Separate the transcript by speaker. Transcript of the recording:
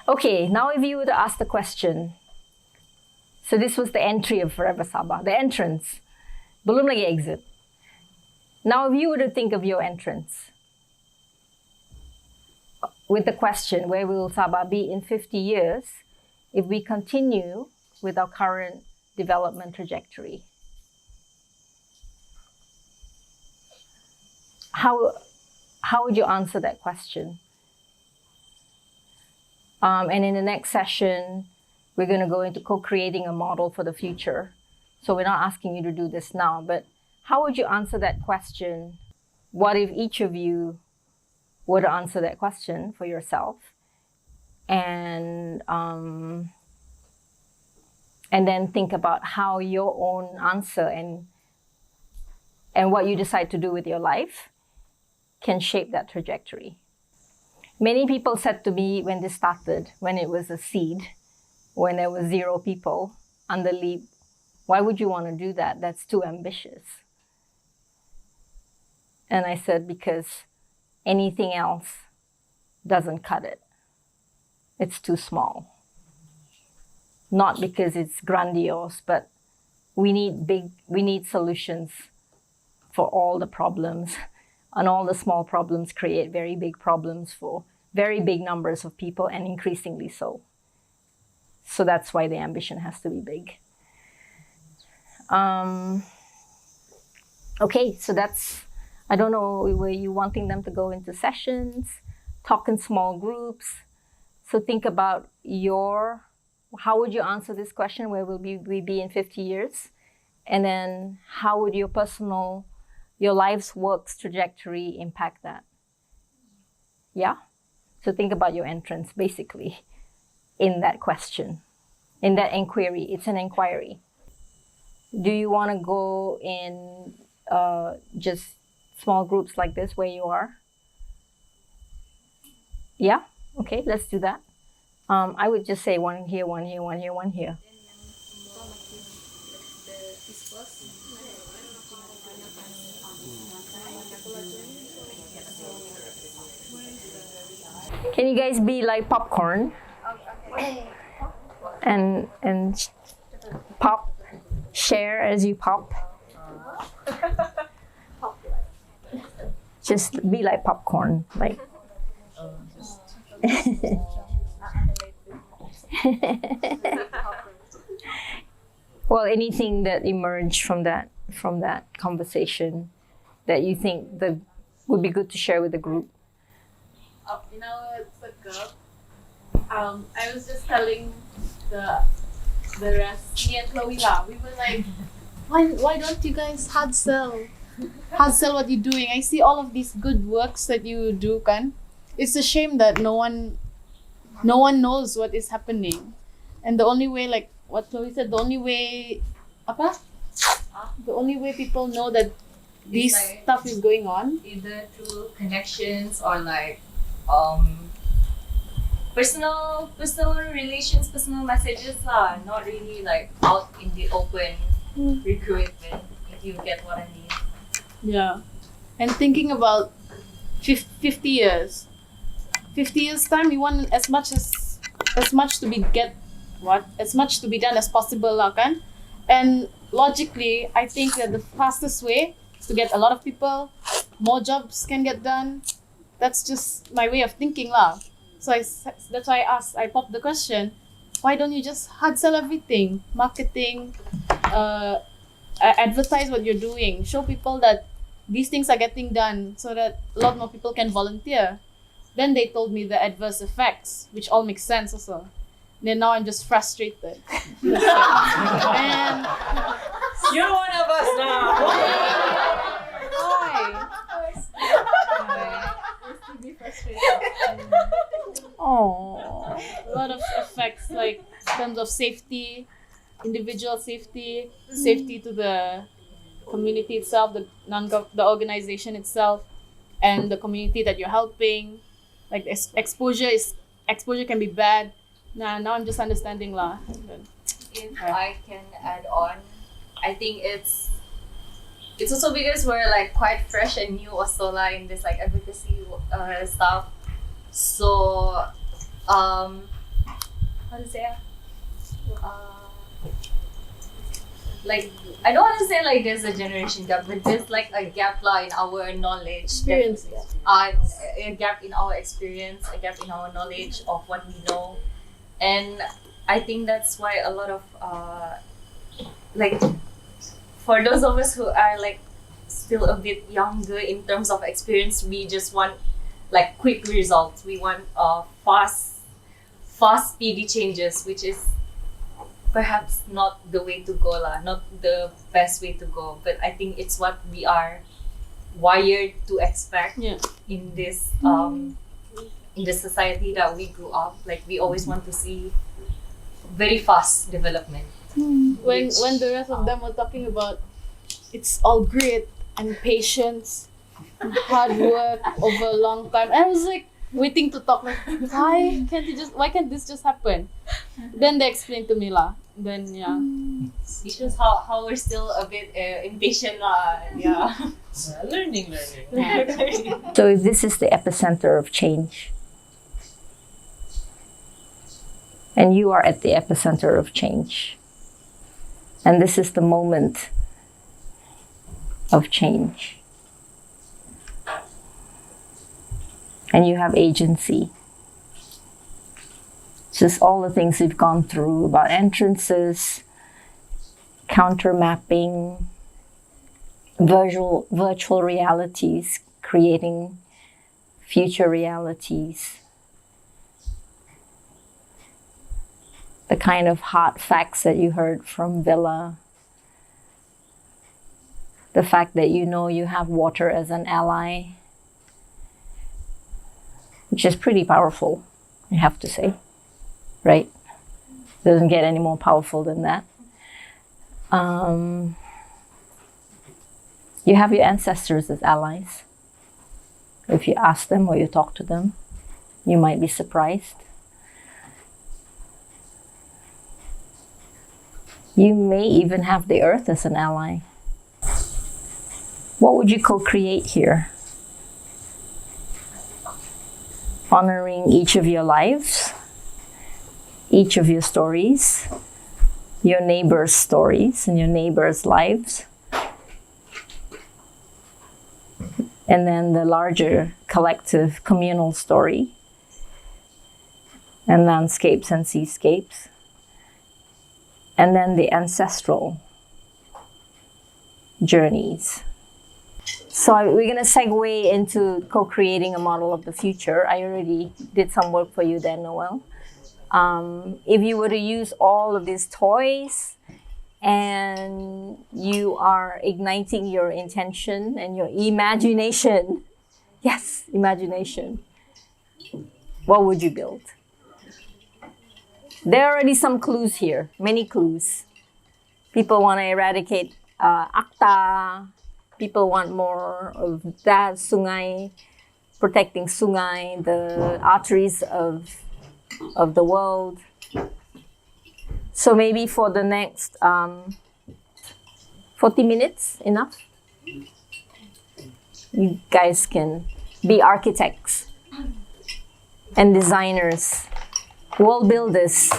Speaker 1: Okay, now if you were to ask the question, so this was the entry of Forever Sabah, the entrance. Belum lagi exit. Now if you were to think of your entrance with the question, where will Sabah be in 50 years if we continue with our current development trajectory? How would you answer that question? And in the next session, we're going to go into co-creating a model for the future. So we're not asking you to do this now, but how would you answer that question? What if each of you were to answer that question for yourself? And then think about how your own answer and what you decide to do with your life can shape that trajectory. Many people said to me when this started, when it was a seed, when there was 0 people on the leap, why would you want to do that? That's too ambitious. And I said, because anything else doesn't cut it. It's too small. Not because it's grandiose, but we need solutions for all the problems. And all the small problems create very big problems for very big numbers of people, and increasingly so. So that's why the ambition has to be big. Okay, so that's, I don't know, were you wanting them to go into sessions, talk in small groups? So think about how would you answer this question, where will we be in 50 years? And then how would your life's work's trajectory impact that? Yeah? So think about your entrance, basically, in that question, in that inquiry. It's an inquiry. Do you want to go in just small groups like this where you are? Yeah? Okay, let's do that. I would just say one here, one here, one here, one here. Can you guys be like popcorn? And pop, share as you pop. Just be like popcorn, like. Well, anything that emerged from that conversation that you think that would be good to share with the group.
Speaker 2: In our circle, I was just telling the rest, me and Chloe lah, we were like, why don't you guys hard sell what you're doing? I see all of these good works that you do, kan? It's a shame that no one knows what is happening, and the only way, like what Chloe said, the only way people know that this like, stuff is going on,
Speaker 3: either through connections or like personal relations, personal messages lah, not really like out in the open recruitment, if you get what I mean.
Speaker 2: Yeah. And thinking about 50 years time, we want as much to be done as possible lah, kan? And logically, I think that the fastest way is to get a lot of people, more jobs can get done. That's just my way of thinking lah. So that's why I popped the question, why don't you just hard sell everything? Marketing, advertise what you're doing, show people that these things are getting done so that a lot more people can volunteer. Then they told me the adverse effects, which all makes sense also. Then now I'm just frustrated. And
Speaker 3: you're one of us now.
Speaker 2: Why? Be frustrated.
Speaker 1: Oh,
Speaker 2: a lot of effects, like in terms of safety, individual safety, safety to the community itself, the organization itself, and the community that you're helping. Like exposure can be bad. Now I'm just understanding lah.
Speaker 3: If I can add on, I think it's also because we're like quite fresh and new also lah in this like advocacy stuff. So how to say, like, I don't want to say like there's a generation gap, but there's like a gap lah in our knowledge.
Speaker 2: Experience.
Speaker 3: A gap in our experience, a gap in our knowledge of what we know, and I think that's why a lot of like, for those of us who are like still a bit younger in terms of experience, we just want like quick results. We want fast, speedy changes, which is perhaps not the way to go lah, not the best way to go. But I think it's what we are wired to expect in this in the society that we grew up. Like, we always want to see very fast development.
Speaker 2: When the rest of them were talking about it's all grit and patience and hard work over a long time, I was like waiting to talk, like, why can't this just happen? Then they explained to me lah. Then
Speaker 3: It's just how we're still a bit impatient lah. Yeah.
Speaker 4: Learning.
Speaker 1: So this is the epicenter of change. And you are at the epicenter of change. And this is the moment of change. And you have agency. Just all the things we've gone through about entrances, counter mapping, virtual realities, creating future realities. The kind of hard facts that you heard from Villa. The fact that you know you have water as an ally, which is pretty powerful, I have to say, right? Doesn't get any more powerful than that. You have your ancestors as allies. If you ask them or you talk to them, you might be surprised. You may even have the earth as an ally. What would you co-create here? Honoring each of your lives, each of your stories, your neighbors' stories and your neighbors' lives, and then the larger collective communal story, and landscapes and seascapes, and then the ancestral journeys. So we're going to segue into co-creating a model of the future. I already did some work for you there, Noel. If you were to use all of these toys and you are igniting your intention and your imagination, yes, imagination, what would you build? There are already some clues here, many clues. People want to eradicate ACTA. People want more of that, sungai, protecting sungai, the arteries of the world. So maybe for the next 40 minutes, enough? You guys can be architects and designers, world builders.